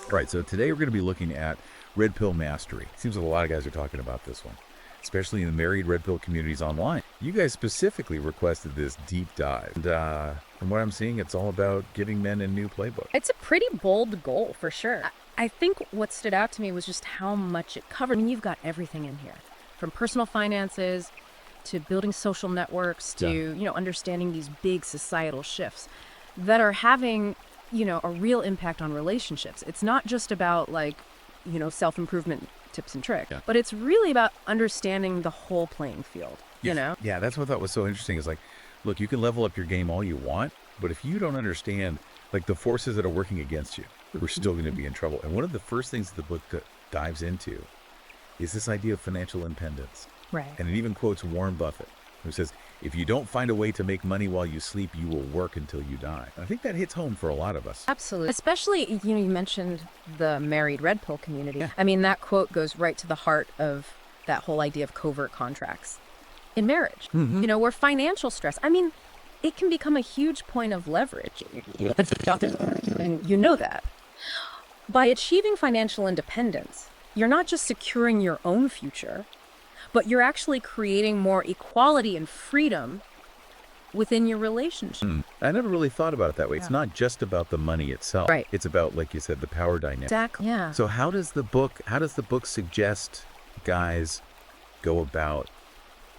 All right, so today we're going to be looking at Redpill Mastery. Seems like a lot of guys are talking about this one, especially in the married Red Pill communities online. You guys specifically requested this deep dive. And from what I'm seeing, it's all about giving men a new playbook. It's a pretty bold goal, for sure. I think what stood out to me was just how much it covered. I mean, you've got everything in here, from personal finances to building social networks to, understanding these big societal shifts that are having, a real impact on relationships. It's not just about self-improvement tips and tricks, but it's really about understanding the whole playing field, Yeah, that's what I thought was so interesting is like, look, you can level up your game all you want, but if you don't understand the forces that are working against you, we're still going to be in trouble. And one of the first things the book dives into is this idea of financial independence. Right. And it even quotes Warren Buffett, who says, if you don't find a way to make money while you sleep, you will work until you die. And I think that hits home for a lot of us. Absolutely. Especially, you mentioned the married Red Pill community. Yeah. I mean, that quote goes right to the heart of that whole idea of covert contracts in marriage, where financial stress, it can become a huge point of leverage. And you know that. By achieving financial independence, you're not just securing your own future, but you're actually creating more equality and freedom within your relationship. I never really thought about it that way. Yeah. It's not just about the money itself. Right. It's about, like you said, the power dynamic. Exactly. Yeah. So how does the book suggest guys go about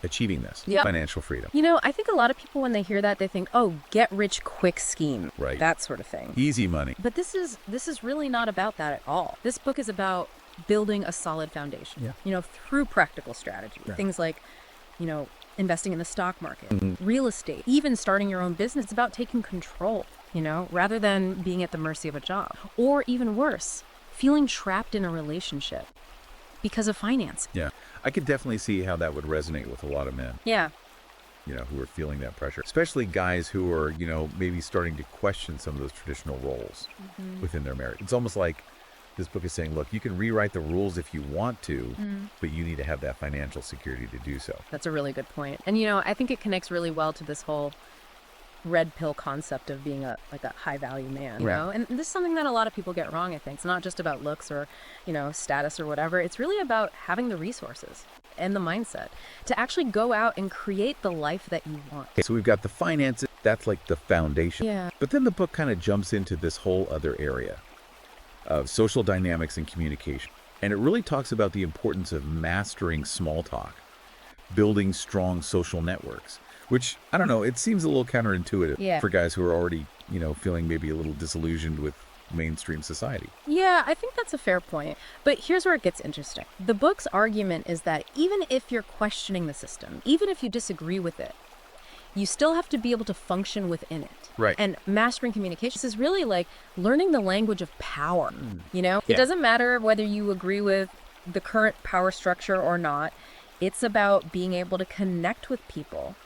achieving this financial freedom? I think a lot of people, when they hear that, they think, oh, get rich quick scheme. Right. That sort of thing. Easy money. But this is really not about that at all. This book is about building a solid foundation, through practical strategy. Right. Things like, investing in the stock market, real estate, even starting your own business. It's about taking control, rather than being at the mercy of a job. Or even worse, feeling trapped in a relationship because of finance. Yeah. I could definitely see how that would resonate with a lot of men. Yeah. Who are feeling that pressure, especially guys who are, maybe starting to question some of those traditional roles within their marriage. It's almost like this book is saying, look, you can rewrite the rules if you want to, but you need to have that financial security to do so. That's a really good point. And, I think it connects really well to this whole red pill concept of being a high value man, and this is something that a lot of people get wrong. I think it's not just about looks or, status or whatever. It's really about having the resources and the mindset to actually go out and create the life that you want. Okay, so we've got the finances, that's like the foundation. Yeah. But then the book kind of jumps into this whole other area of social dynamics and communication. And it really talks about the importance of mastering small talk, building strong social networks, which, I don't know, it seems a little counterintuitive for guys who are already, feeling maybe a little disillusioned with mainstream society. Yeah, I think that's a fair point. But here's where it gets interesting. The book's argument is that even if you're questioning the system, even if you disagree with it, you still have to be able to function within it. Right. And mastering communications is really like learning the language of power. It doesn't matter whether you agree with the current power structure or not. It's about being able to connect with people,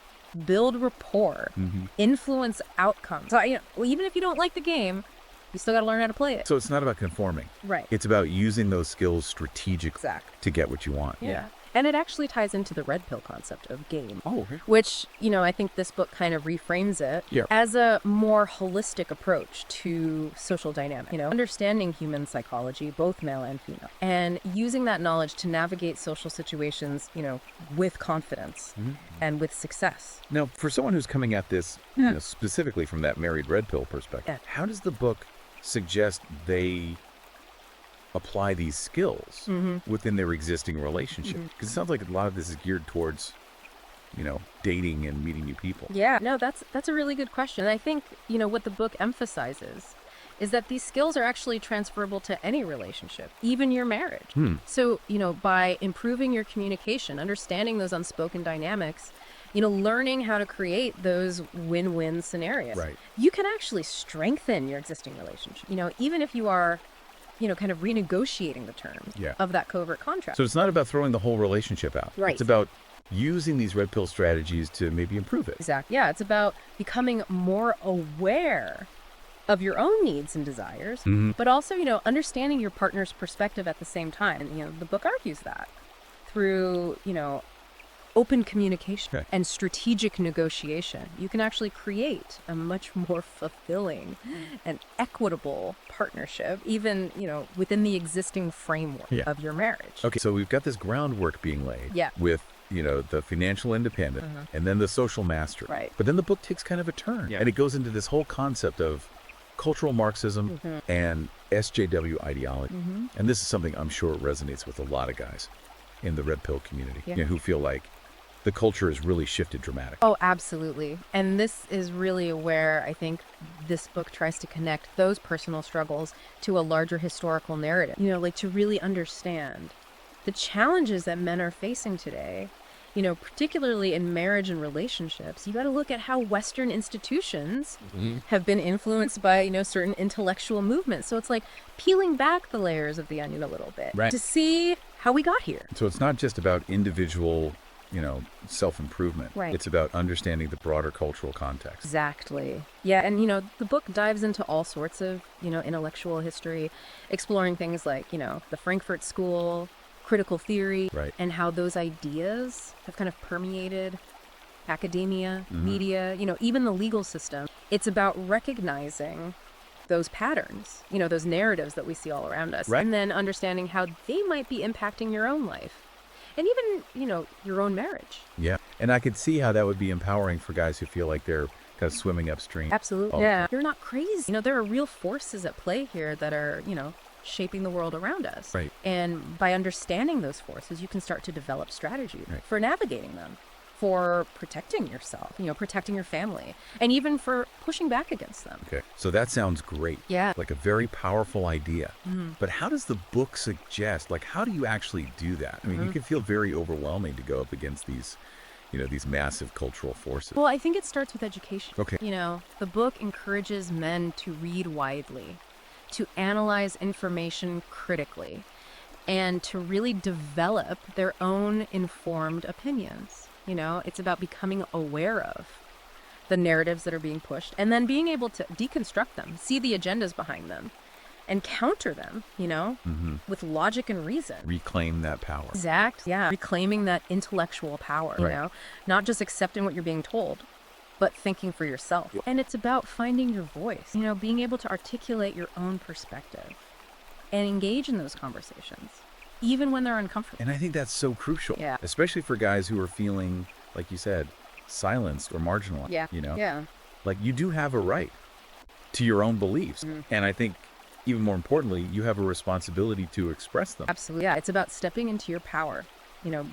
build rapport, influence outcomes. So, even if you don't like the game, you still got to learn how to play it. So it's not about conforming. Right. It's about using those skills strategically to get what you want. Yeah. And it actually ties into the red pill concept of game. Oh, okay. Which, I think this book kind of reframes it as a more holistic approach to social dynamics. Understanding human psychology, both male and female, and using that knowledge to navigate social situations, with confidence and with success. Now, for someone who's coming at this specifically from that married red pill perspective, how does the book suggest they apply these skills within their existing relationship? Because it sounds like a lot of this is geared towards, dating and meeting new people. Yeah, no, that's a really good question. I think, what the book emphasizes is that these skills are actually transferable to any relationship, even your marriage. So, by improving your communication, understanding those unspoken dynamics, learning how to create those win-win scenarios, you can actually strengthen your existing relationship. Even if you are kind of renegotiating the terms of that covert contract. So it's not about throwing the whole relationship out. Right. It's about using these red pill strategies to maybe improve it. Exactly. Yeah, it's about becoming more aware of your own needs and desires, but also, understanding your partner's perspective at the same time. And, the book argues that through, open communication Okay. and strategic negotiation, you can actually create a much more fulfilling and equitable partnership, even, within the existing framework Yeah. of your marriage. Okay, so we've got this groundwork being laid Yeah. with, the financial independence and then the social mastery. Right. But then the book takes kind of a turn and it goes into this whole concept of cultural Marxism and SJW ideology. And this is something I'm sure resonates with a lot of guys in the Red Pill community who feel like the culture has really shifted dramatically. Oh, absolutely. And this is really where I think this book tries to connect those personal struggles to a larger historical narrative. Like to really understand the challenges that men are facing today, particularly in marriage and relationships. You got to look at how Western institutions have been influenced by, certain intellectual movements. So it's like peeling back the layers of the onion a little bit to see how we got here. So it's not just about individual self-improvement. Right. It's about understanding the broader cultural context. Exactly. Yeah, and the book dives into all sorts of, intellectual history, exploring things like, the Frankfurt School, critical theory, and how those ideas have kind of permeated academia, media, even the legal system. It's about recognizing those patterns, those narratives that we see all around us, and then understanding how they might be impacting your own life. And even, your own marriage. Yeah. And I could see how that would be empowering for guys who feel like they're kind of swimming upstream. Absolutely. Yeah. You're not crazy. There are real forces at play here that are, shaping the world around us. Right. And by understanding those forces, you can start to develop strategies for navigating them, for protecting yourself, protecting your family, and even for pushing back against them. Okay. So that sounds great. Yeah. Like a very powerful idea. But how does the book suggest, how do you actually do that? I mean, you can feel very overwhelming to go up against these, these massive cultural forces. Well, I think it starts with education. Okay. The book encourages men to read widely, to analyze information critically, and to really develop their own informed opinions. It's about becoming aware of the narratives that are being pushed and then being able to deconstruct them, see the agendas behind them, and counter them, with logic and reason. Reclaim that power. Exact. Yeah. Reclaiming that intellectual power, not just accepting what you're being told, but thinking for yourself. And it's about finding your voice, being able to articulate your own perspective and engage in those conversations, even when they're uncomfortable. And I think that's so crucial, especially for guys who are feeling, like you said, silenced or marginalized. Yeah. Like you do have a right to your own beliefs. And I think even more importantly, you have a responsibility to express them. Absolutely. Yeah. It's about stepping into your power,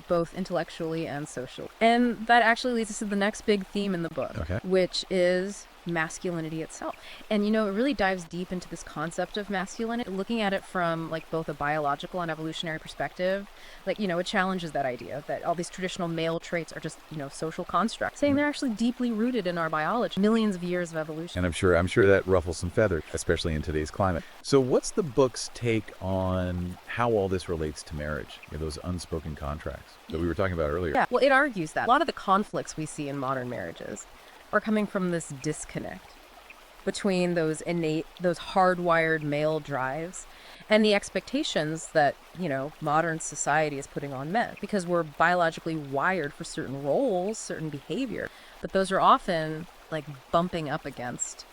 both intellectually and socially. And that actually leads us to the next big theme in the book, which is masculinity itself. And it really dives deep into this concept of masculinity, looking at it from both a biological and evolutionary perspective. It challenges that idea that all these traditional male traits are just social constructs, saying they're actually deeply rooted in our biology, millions of years of evolution. And I'm sure that ruffles some feathers, especially in today's climate. So what's the book's take on how all this relates to marriage, those unspoken contracts that we were talking about earlier? Yeah, well, it argues that a lot of the conflicts we see in modern marriages are coming from this disconnect between those hardwired male drives and the expectations that, modern society is putting on men, because we're biologically wired for certain roles, certain behavior, but those are often bumping up against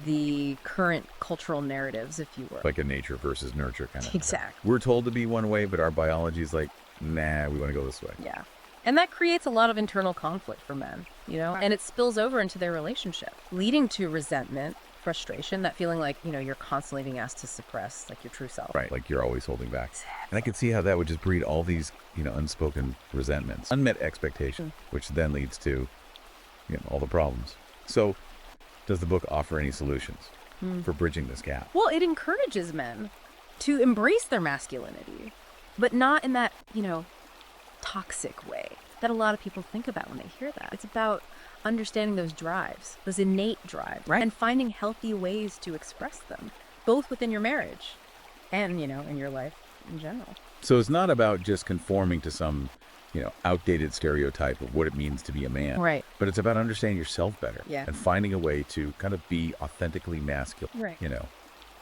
the current cultural narratives, if you were. Like a nature versus nurture kind of thing. Exactly. We're told to be one way, but our biology is like, nah, we want to go this way. Yeah. And that creates a lot of internal conflict for men, and it spills over into their relationship, leading to resentment, frustration, that feeling like, you're constantly being asked to suppress your true self. Right, like you're always holding back. And I could see how that would just breed all these, unspoken resentments, unmet expectations, which then leads to, all the problems. So does the book offer any solutions for bridging this gap? Well, it encourages men to embrace their masculinity, but not in that, toxic way that a lot of people think about when they hear that. It's about understanding those drives, those innate drives, and finding healthy ways to express them, both within your marriage and, in your life in general. So it's not about just conforming to some, outdated stereotype of what it means to be a man. Right. But it's about understanding yourself better. Yeah. And finding a way to kind of be authentically masculine. Right.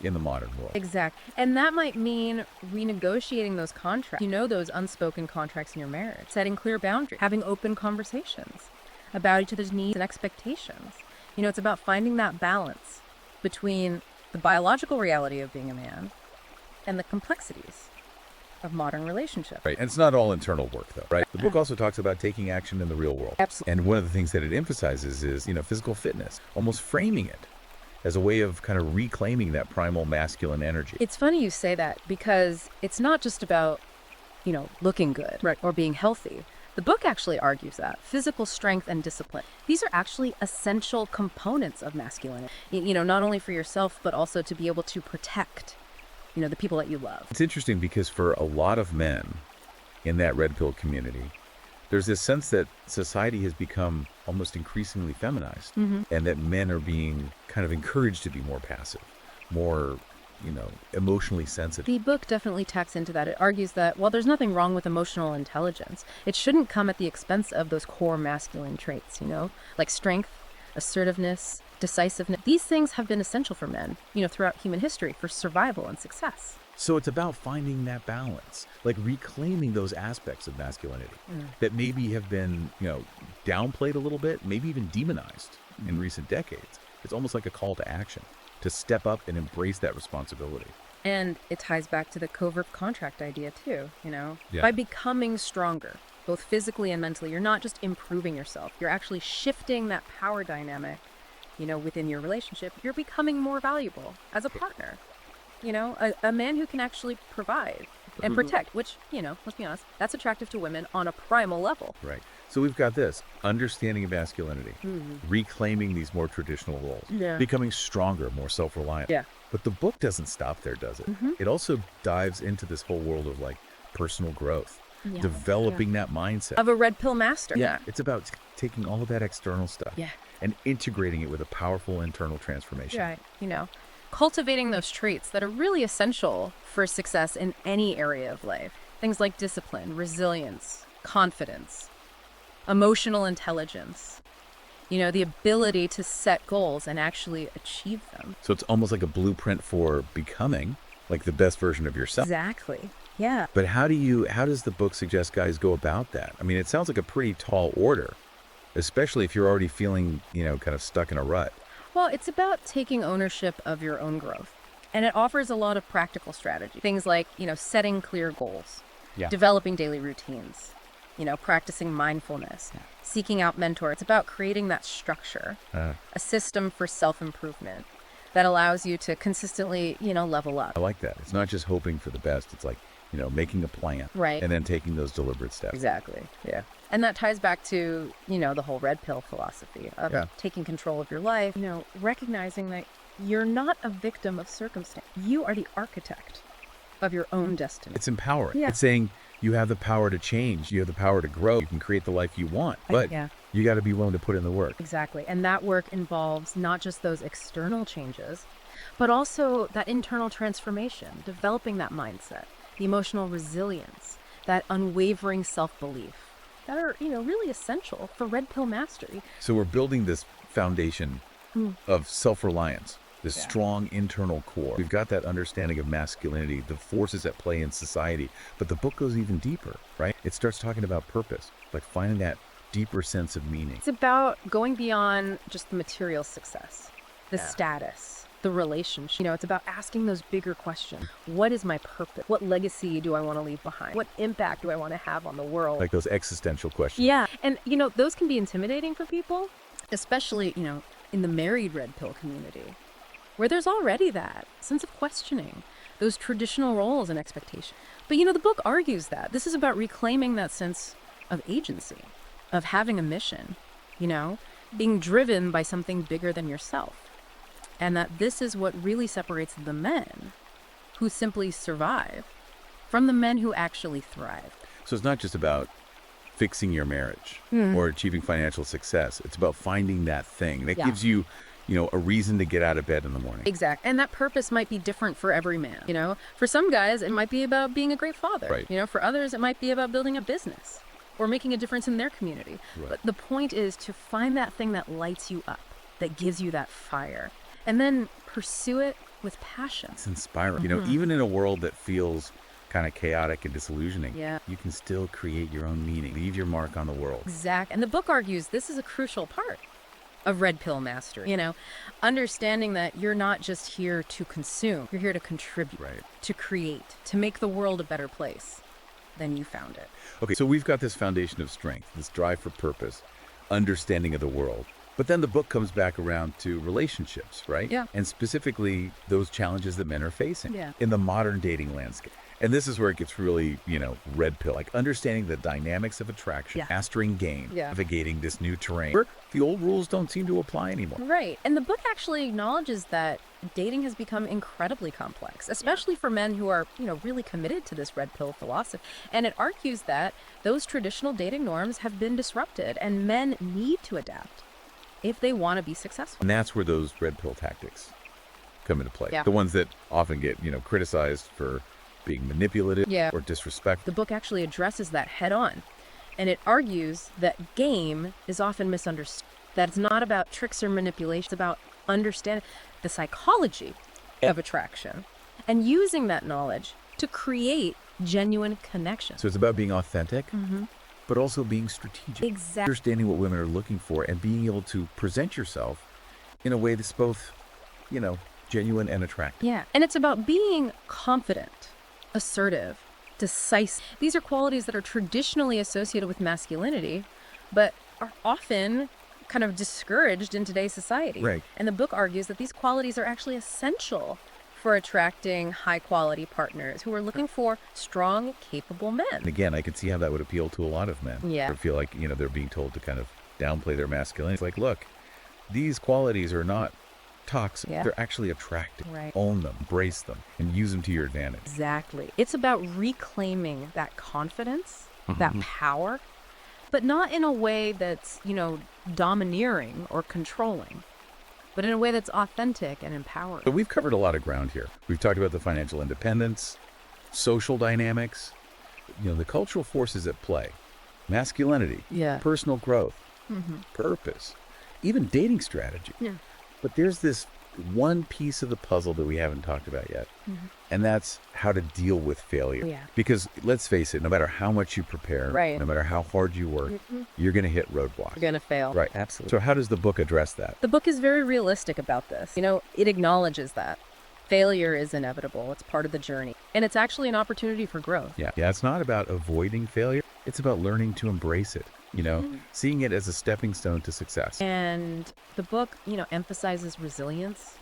in the modern world. Exactly. And that might mean renegotiating those contracts. Those unspoken contracts in your marriage, setting clear boundaries, having open conversations about each other's needs and expectations. It's about finding that balance between the biological reality of being a man and the complexities of modern relationships. Right. And it's not all internal work, though, right? The book also talks about taking action in the real world. Absolutely. And one of the things that it emphasizes is, physical fitness, almost framing it as a way of kind of reclaiming that primal masculine energy. It's funny you say that because it's not just about, looking good or being healthy. The book actually argues that physical strength and discipline, these are actually essential components of masculinity, not only for yourself, but also to be able to protect the people that you love. It's interesting because for a lot of men in that red pill community, there's this sense that society has become almost increasingly feminized, and that men are being kind of encouraged to be more passive, more, emotionally sensitive. The book definitely tacks into that. It argues that while there's nothing wrong with emotional intelligence, it shouldn't come at the expense of those core masculine traits, like strength, assertiveness, decisiveness. These things have been essential for men, throughout human history for survival and success. So it's about finding that balance, like reclaiming those aspects of masculinity that maybe have been, downplayed a little bit, maybe even demonized in recent decades. It's almost like a call to action, to step up and embrace that responsibility. And it ties back to the covert contract idea too, Yeah. By becoming stronger, both physically and mentally, you're not just improving yourself. You're actually shifting that power dynamic, within your relationship. You're becoming more valuable as a partner. A man who can actually provide and protect, which, let's be honest, that's attractive to women on a primal level. Right. So we've got this understanding of masculinity, reclaiming these more traditional roles, becoming stronger, more self-reliant. Yeah. But the book doesn't stop there, does it? It also dives into this whole world of like personal growth, developing that mindset. Of a red pill master. Yeah. It's about taking all of that external stuff Yeah. and integrating it with a powerful internal transformation. Right. Cultivating those traits that are really essential for success in any area of life. Things like discipline, resilience, confidence, emotional intelligence, the ability to set goals and actually achieve them. So it's almost like a blueprint for becoming like the best version of yourself. Exactly. Yeah. But how does the book suggest guys go about that? I mean, it sounds like a pretty tall order, especially if you're already feeling, kind of stuck in a rut. Well, it's about taking ownership of your own growth. And it offers a lot of practical strategy. Things like, setting clear goals, developing daily routines, practicing mindfulness, seeking out mentors. It's about creating that structure, a system for self-improvement that allows you to consistently, level up. I like that. It's not just hoping for the best. It's like, making a plan. Right. And then taking those deliberate steps. Exactly. Yeah. And that ties back to, the whole red pill philosophy of taking control of your life, recognizing that you're not a victim of circumstance. You are the architect of your own destiny. It's empowering. Yeah. It's saying you have the power to change. You have the power to grow. You can create the life you want. But you got to be willing to put in the work. Exactly. And that work involves not just those external changes, but also that internal transformation, developing that mindset, the emotional resilience, that unwavering self-belief that are, really essential for red pill mastery. So we're building this foundation of self-reliance, this strong internal core. We've got that understanding of masculinity, the forces at play in society, but the book goes even deeper, right? It starts talking about purpose, like finding that deeper sense of meaning. It's about going beyond just the material success, the status, the relationship. It's about asking those bigger questions. What is my purpose? What legacy do I want to leave behind? What impact do I want to have on the world? Like those existential questions. Yeah. And, those can be intimidating for people, especially, in the married red pill community, where there's already that sense of questioning those traditional roles and expectations. But, the book argues that this is about reclaiming that sense of agency, of having a mission, being driven by something bigger than yourself. And that this is what really separates the men who simply survive from the men who actually thrive. So it's not just about fixing your marriage or achieving financial success. It's about finding that thing that gives you, a reason to get out of bed in the morning. Exactly. And that purpose might be different for every man. For some guys, it might be about being a great father. Right. For others, it might be about building a business or making a difference in their community. Right. But the point is to find that thing that lights you up, that gives you that fire, and then pursue it with passion. It's inspiring. You know, even in a world that feels kind of chaotic and disillusioning, Yeah. you can still create your own meaning, leave your mark on the world. Exactly. And the book argues this is a crucial part of Red Pill Mastery. You know, understanding that you're not just here to consume, you're here to contribute, Right. to create, to make the world a better place than you found it. Okay, so we've got this foundation of strength, this drive for purpose, understanding of the world. But then the book comes back around to relationships, right? Yeah. And specifically those challenges that men are facing Yeah. in the modern dating landscape. And this is where it gets really, red pill, like understanding the dynamics of attraction, Yeah. mastering game, Yeah. navigating this new terrain where the old rules don't seem to apply anymore. Right. And the book actually acknowledges that dating has become incredibly complex, especially for men who are, really committed to this red pill philosophy. And it argues that those traditional dating norms have been disrupted and men need to adapt if they want to be successful. And that's where those red pill tactics come into play. Yeah. The ones that often get, criticized for being manipulative Yeah. or disrespectful. The book actually addresses that head on. And it argues that game is often misunderstood, that it's not about tricks or manipulation, it's about understanding the psychology of attraction and using that knowledge to create genuine connections. So it's about being authentic, but also being strategic. Exactly. Understanding what women are looking for and being able to present yourself in a way that's both, genuine and attractive. Yeah. And it's about being confident, assertive, decisive. These are qualities that are traditionally associated with masculinity, but are often kind of discouraged in today's society. Right. And the book argues that these qualities are actually essential for attracting high-quality partners who are looking for strong, capable And men. again, I can see how that would appeal to a lot of men. Yeah. Or feel like, they're being told to kind of downplay their masculinity. It's like, look, these qualities are not toxic. Yeah. They're actually attractive. Right. Own them, embrace them, and use them to your advantage. Exactly. It's about reclaiming that confidence, that power, but not in a way that's, domineering or controlling, but in a way that's authentic and empowering. But we've covered a lot of ground here. We've talked about the financial independence, social dynamics, the cultural forces at play, masculinity, Yeah. personal growth, purpose, even dating strategy. Yeah. But there's this one piece of the puzzle that we haven't talked about yet, and that's how to deal with failure. Yeah. Because let's face it, no matter how much you prepare, Right. no matter how hard you work, you're going to hit roadblocks. You're going to fail. Right. Absolutely. So how does the book address that? The book is very realistic about this. It acknowledges that failure is inevitable. It's part of the journey. And it's actually an opportunity for growth. Yeah, it's not about avoiding failure. It's about learning to embrace it, seeing it as a stepping stone to success. And the book, emphasizes resilience,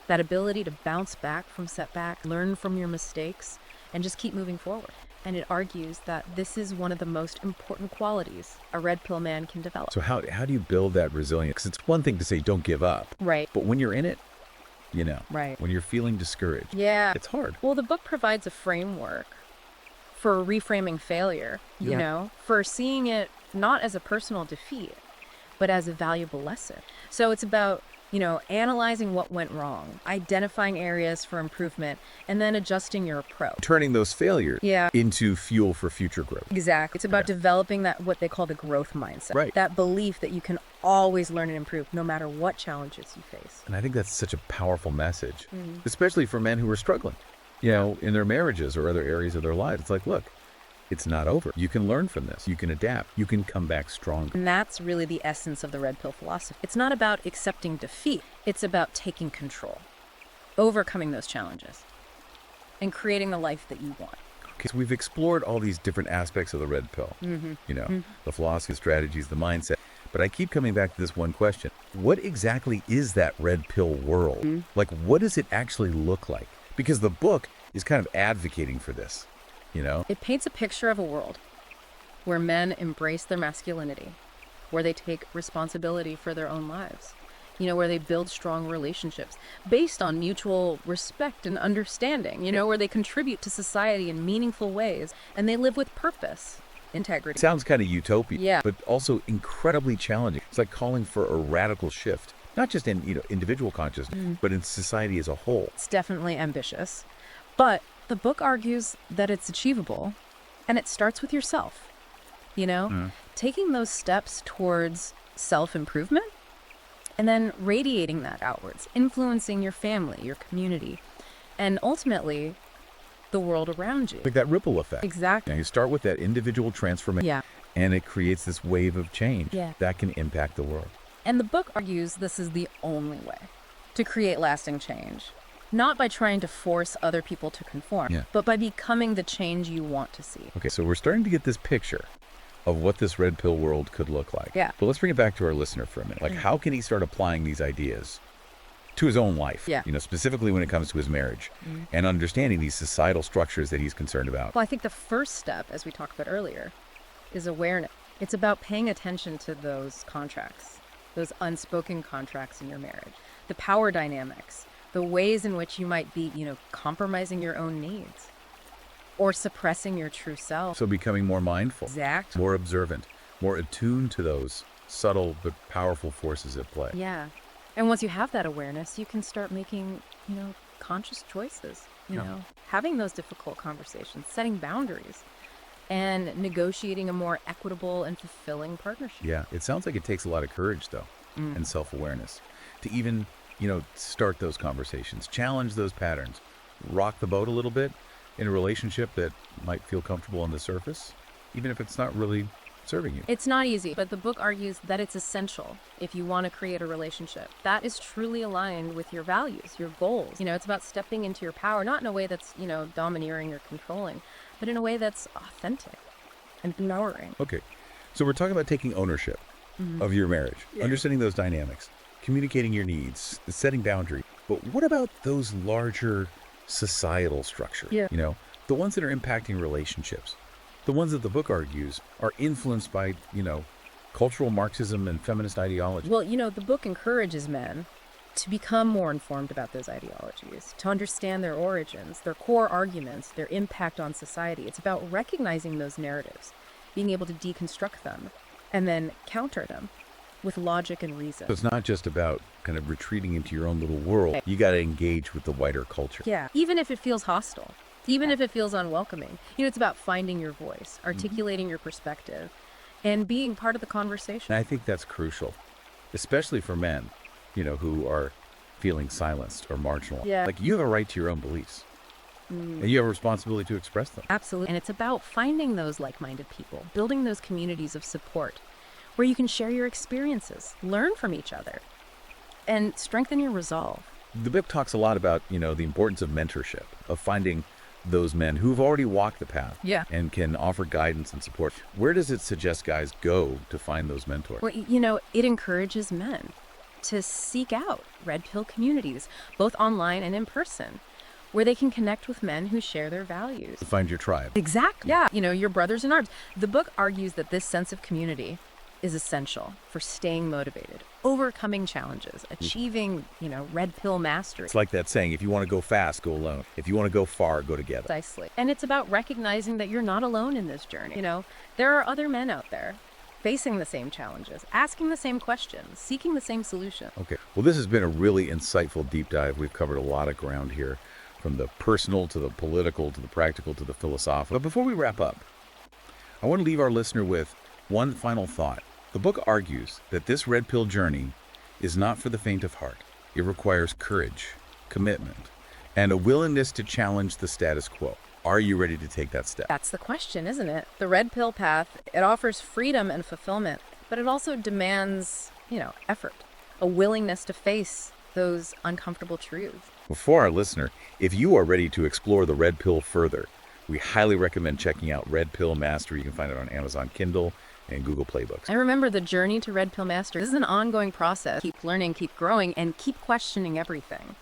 that ability to bounce back from setbacks, learn from your mistakes, and just keep moving forward. And it argues that this is one of the most important qualities a red pill man can develop. So how do you build that resilience? Because it's one thing to say, don't give up. Right. But when you're in it, Right. when you're feeling discouraged, Yeah. it's hard. Well, the book provides a framework for reframing failure, for seeing it not as a personal defeat, but as a valuable lesson. So it's about, analyzing what went wrong, identifying areas for improvement, and then adjusting your approach. Turning those failures Yeah. into fuel for future growth. Exactly. It's about developing that, what they call the growth mindset. Right. That belief that you can always learn and improve no matter what challenges you face. And I think that's such a powerful message, especially for men who are struggling, in their marriages or other areas of their lives. It's like, look, it's not over. You can learn from this. You can adapt. You can come back stronger. And that's really the essence of the red pill philosophy. It's not about accepting defeat. It's about taking control, overcoming those challenges, and creating the life that you want. Okay, so we've explored all these different aspects of the red pill, the philosophy, strategies, the mindset. But I keep coming back to this one question. What exactly is that red pill world? Like, what does it actually look like? Because the book is kind of advocating for this, It paints a picture of a world where men embrace their masculinity, where they take responsibility for their own lives, where they build strong relationships based on mutual respect and understanding, where they contribute to society in meaningful ways and they live with purpose, integrity. It sounds kind of utopian, Yeah. but also incredibly challenging. It's like calling for a radical shift, not just in individual consciousness, but in society as a whole. It's definitely ambitious, but the book argues that it's achievable, and it starts with yourself. Taking those steps towards self-improvement and then radiating that outwards, influencing your family, your community, and ultimately the world around you. Like that ripple effect. Exactly. You start with that individual transformation, Yeah. and it creates this wave of change Yeah. that can impact the world. And the book argues this is the only way to create lasting change. Not by trying to force other people to conform, Yeah. but by becoming the change you want to see. Okay, so we're starting to get this picture of what this red pill world could look like. Yeah. But let's bring it back to our listener for a minute. Like, how can he start applying these ideas to his own life? Yeah. Specifically when it comes to his marriage and understanding these societal structures that he's concerned about. Well, I think the first step, as we talked about earlier, is awareness. It's about paying attention to those contracts, those unspoken contracts in your marriage, the power dynamics, the ways in which you might be, compromising your own needs or suppressing your true self. So becoming more mindful, Exactly. more observant, more attuned to those subtle but powerful forces at play. Yeah. And once you have that awareness, you can start making, conscious choices, having those difficult conversations, setting boundaries, and negotiating a more equitable and fulfilling partnership. Yeah, it sounds like it takes a lot of courage, though, and self-awareness to even, start those conversations, challenge those patterns, rock the boat a little bit in a relationship that might feel comfortable on the surface, even if it's not really serving you. It's not easy, but the book argues that it's essential if you want to create a relationship that is truly aligned with your values, your goals. It's about stepping into your power, not in a way that's, domineering or controlling, but in a way that's authentic and empowering. Okay, so we're talking about taking ownership of your marriage, understanding those dynamics, communicating your needs, setting boundaries. But what about those larger societal structures? Yeah. The ones that are impacting relationships, the ones that the book argues are influenced by, cultural Marxism and feminist ideology. Well, the book encourages men to become more informed about those ideologies, to understand their origins, their core arguments, their impact on society. It's about recognizing those narratives, being able to deconstruct them, and then counter them with logic and reason. So it's not just about kind of retreating into your own little world. Okay. You got to engage with the wider culture. Yeah, even if it feels hostile, even if it feels unwelcoming. It's about finding your voice, articulating your perspective, and being part of the conversation. And I think that's crucial, especially for men, who are feeling silenced or marginalized. Yeah. Like, you have a right to your own beliefs. And you have a responsibility to express them. Absolutely. And it's about finding those like-minded people, building those communities of support where you can share your experiences, learn from each other, and strengthen your resolve. The book talks a lot about, the importance of mentorship, of finding those men who've already walked the path Yeah. and can offer guidance and support. Where does it suggest guys go to find those mentors? Well, it encourages men to seek out red pill communities, both online and in person, where they can connect with men who share their values. To find your tribe. Exactly. Yeah. Your brothers in arms. The book argues that this sense of community is essential for staying motivated, overcoming challenges, achieving, red pill mastery. It's like that saying, if you want to go fast, go alone. If you want to go far, go together. Precisely. And it's about recognizing that you're not alone in this journey. There are other men out there facing the same challenges, asking the same questions, seeking the same solution. Okay. Well, this has been a really insightful deep dive. We've covered a lot of ground here, from the personal to the political to the practical to the philosophical. But before we wrap up, I want to leave our listener with one final thought. The book argues that this red pill journey is not for the faint of heart. It requires courage, commitment, and a willingness to challenge the status quo. Are you ready to take that step? That's the question, isn't it? The red pill path, it offers freedom and fulfillment, but it also demands, effort, a willingness to face those uncomfortable truths. For our listener, if you are ready to explore the red pill further, we highly recommend checking out Redpill Mastery. You can find it on Amazon Kindle and Google Playbooks. I remember the journey to Redpill Mastery. This is an ongoing process. Keep learning, keep growing, and keep questioning everything.